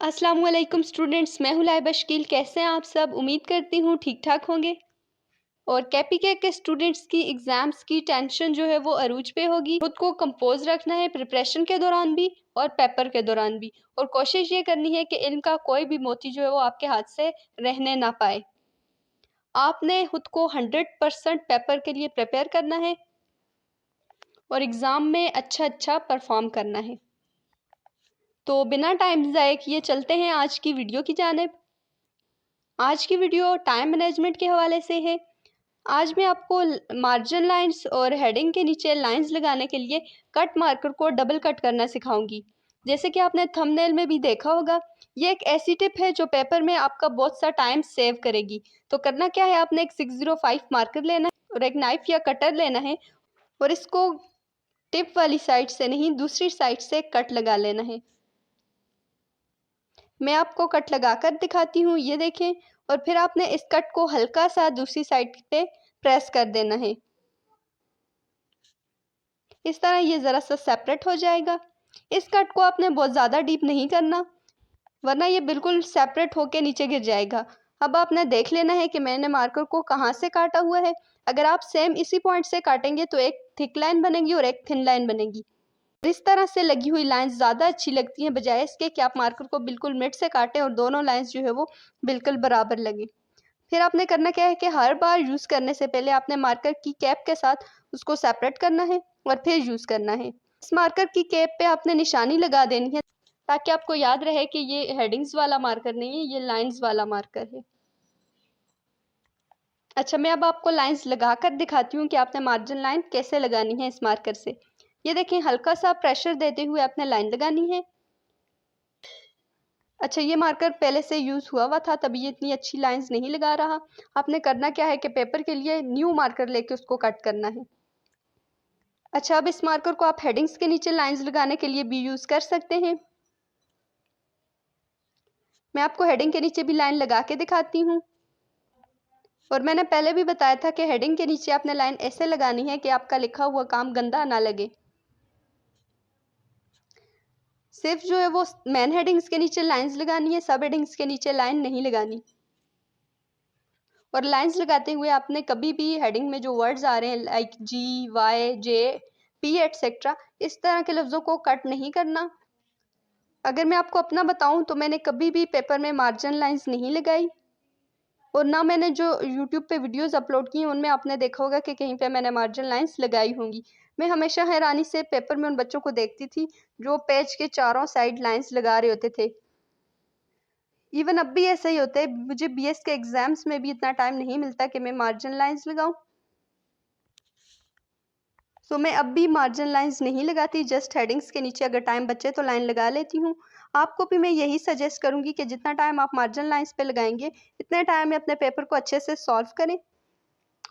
अस्सलाम वालेकुम स्टूडेंट्स, मैं हूँ लाइबा शकील। कैसे हैं आप सब? उम्मीद करती हूँ ठीक ठाक होंगे। और केपीके के स्टूडेंट्स की एग्ज़ाम्स की टेंशन जो है वो अरूज पे होगी। खुद को कंपोज रखना है प्रिपरेशन के दौरान भी और पेपर के दौरान भी, और कोशिश ये करनी है कि इल्म का कोई भी मोती जो है वो आपके हाथ से रहने ना पाए। आपने खुद को 100% पेपर के लिए प्रिपेयर करना है और एग्ज़ाम में अच्छा परफॉर्म करना है। तो बिना टाइम ज़ाये किए चलते हैं आज की वीडियो की जानिब। आज की वीडियो टाइम मैनेजमेंट के हवाले से है। आज मैं आपको मार्जिन लाइंस और हेडिंग के नीचे लाइंस लगाने के लिए कट मार्कर को डबल कट करना सिखाऊंगी। जैसे कि आपने थंबनेल में भी देखा होगा, ये एक ऐसी टिप है जो पेपर में आपका बहुत सा टाइम सेव करेगी। तो करना क्या है, आपने एक 605 मार्कर लेना है और एक नाइफ या कटर लेना है और इसको टिप वाली साइड से नहीं, दूसरी साइड से कट लगा लेना है। मैं आपको कट लगाकर दिखाती हूँ, ये देखें। और फिर आपने इस कट को हल्का सा दूसरी साइड पे प्रेस कर देना है। इस तरह ये ज़रा सा सेपरेट हो जाएगा। इस कट को आपने बहुत ज़्यादा डीप नहीं करना, वरना ये बिल्कुल सेपरेट होके नीचे गिर जाएगा। अब आपने देख लेना है कि मैंने मार्कर को कहाँ से काटा हुआ है। अगर आप सेम इसी पॉइंट से काटेंगे तो एक थिक लाइन बनेगी और एक थिन लाइन बनेगी। इस तरह से लगी हुई लाइंस ज़्यादा अच्छी लगती हैं, बजाय इसके कि आप मार्कर को बिल्कुल मिड से काटें और दोनों लाइंस जो है वो बिल्कुल बराबर लगे। फिर आपने करना क्या है कि हर बार यूज़ करने से पहले आपने मार्कर की कैप के साथ उसको सेपरेट करना है और फिर यूज़ करना है। इस मार्कर की कैप पे आपने निशानी लगा देनी है ताकि आपको याद रहे कि ये हेडिंग्स वाला मार्कर नहीं है, ये लाइंस वाला मार्कर है। अच्छा, मैं अब आपको लाइंस लगाकर दिखाती हूँ कि आपने मार्जिन लाइन कैसे लगानी है इस मार्कर से। ये देखें, हल्का सा प्रेशर देते हुए आपने लाइन लगानी है। अच्छा, ये मार्कर पहले से यूज़ हुआ था, तभी ये इतनी अच्छी लाइंस नहीं लगा रहा। आपने करना क्या है कि पेपर के लिए न्यू मार्कर लेके उसको कट करना है। अच्छा, अब इस मार्कर को आप हेडिंग्स के नीचे लाइंस लगाने के लिए भी यूज़ कर सकते हैं। मैं आपको हेडिंग के नीचे भी लाइन लगा के दिखाती हूँ। और मैंने पहले भी बताया था कि हेडिंग के नीचे आपने लाइन ऐसे लगानी है कि आपका लिखा हुआ काम गंदा ना लगे। सिर्फ जो है वो मेन हेडिंग्स के नीचे लाइंस लगानी है, सब हेडिंग्स के नीचे लाइन नहीं लगानी। और लाइंस लगाते हुए आपने कभी भी हेडिंग में जो वर्ड्स आ रहे हैं लाइक जी, वाई, जे, पी एटसेट्रा, इस तरह के लफ्ज़ों को कट नहीं करना। अगर मैं आपको अपना बताऊं तो मैंने कभी भी पेपर में मार्जिन लाइंस नहीं लगाई, और ना मैंने जो यूट्यूब पे वीडियोस अपलोड की हैं उनमें आपने देखा होगा कि कहीं पे मैंने मार्जिन लाइंस लगाई होंगी। मैं हमेशा हैरानी से पेपर में उन बच्चों को देखती थी जो पेज के चारों साइड लाइंस लगा रहे होते थे। इवन अब भी ऐसा ही होता है। मुझे बीएस के एग्जाम्स में भी इतना टाइम नहीं मिलता कि मैं मार्जिन लाइंस लगाऊं, तो मैं अब भी मार्जिन लाइंस नहीं लगाती। जस्ट हेडिंग्स के नीचे अगर टाइम बचे तो लाइन लगा लेती हूँ। आपको भी मैं यही सजेस्ट करूंगी कि जितना टाइम आप मार्जिन लाइंस पे लगाएंगे, इतने टाइम में अपने पेपर को अच्छे से सॉल्व करें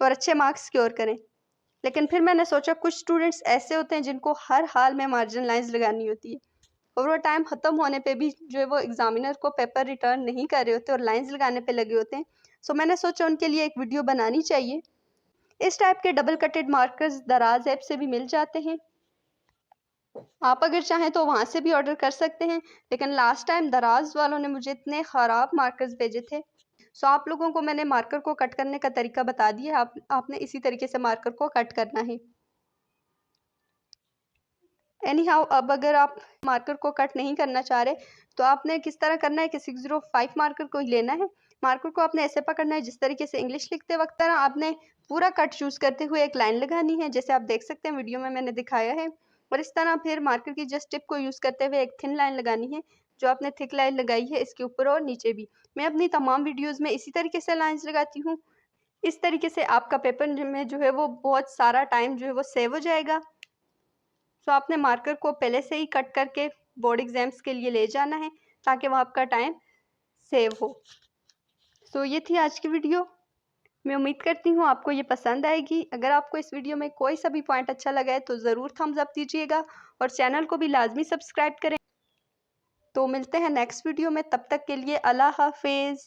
और अच्छे मार्क्स स्कोर करें। लेकिन फिर मैंने सोचा कुछ स्टूडेंट्स ऐसे होते हैं जिनको हर हाल में मार्जिन लाइंस लगानी होती है, और वो टाइम ख़त्म होने पे भी जो है वो एग्जामिनर को पेपर रिटर्न नहीं कर रहे होते और लाइंस लगाने पे लगे होते हैं। सो मैंने सोचा उनके लिए एक वीडियो बनानी चाहिए। इस टाइप के डबल कटेड मार्कर्स दराज ऐप से भी मिल जाते हैं। आप अगर चाहें तो वहाँ से भी ऑर्डर कर सकते हैं, लेकिन लास्ट टाइम दराज वालों ने मुझे इतने ख़राब मार्कर्स भेजे थे। सो आप लोगों को मैंने मार्कर को कट करने का तरीका बता दिया। आपने इसी तरीके से मार्कर को कट करना है। एनी हाउ, अब अगर आप मार्कर को कट नहीं करना चाह रहे तो आपने किस तरह करना है कि 605 मार्कर को ही लेना है। मार्कर को आपने ऐसे पकड़ना है जिस तरीके से इंग्लिश लिखते वक्त तरह आपने पूरा कट चूज़ करते हुए एक लाइन लगानी है, जैसे आप देख सकते हैं वीडियो में मैंने दिखाया है। और इस तरह फिर मार्कर की जस्ट टिप को यूज़ करते हुए एक थिन लाइन लगानी है, जो आपने थिक लाइन लगाई है इसके ऊपर और नीचे भी। मैं अपनी तमाम वीडियोज़ में इसी तरीके से लाइन्स लगाती हूँ। इस तरीके से आपका पेपर में जो है वो बहुत सारा टाइम जो है वो सेव हो जाएगा। सो आपने मार्कर को पहले से ही कट करके बोर्ड एग्जाम्स के लिए ले जाना है ताकि वह आपका टाइम सेव हो। सो ये थी आज की वीडियो। मैं उम्मीद करती हूँ आपको ये पसंद आएगी। अगर आपको इस वीडियो में कोई सा भी पॉइंट अच्छा लगा है तो ज़रूर थम्स अप दीजिएगा और चैनल को भी लाजमी सब्सक्राइब करें। तो मिलते हैं नेक्स्ट वीडियो में, तब तक के लिए अल्लाह हाफिज़।